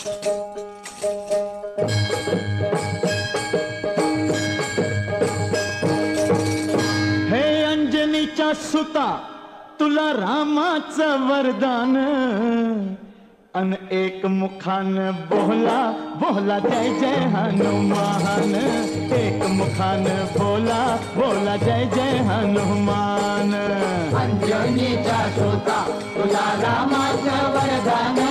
हे अंजनीच्या सुता तुला रामाचं वरदान अन एक मुखान बोला बोला जय जय हनुमान एक मुखान बोला बोला जय जय हनुमान अंजनीच्या सुता तुला रामाचं वरदान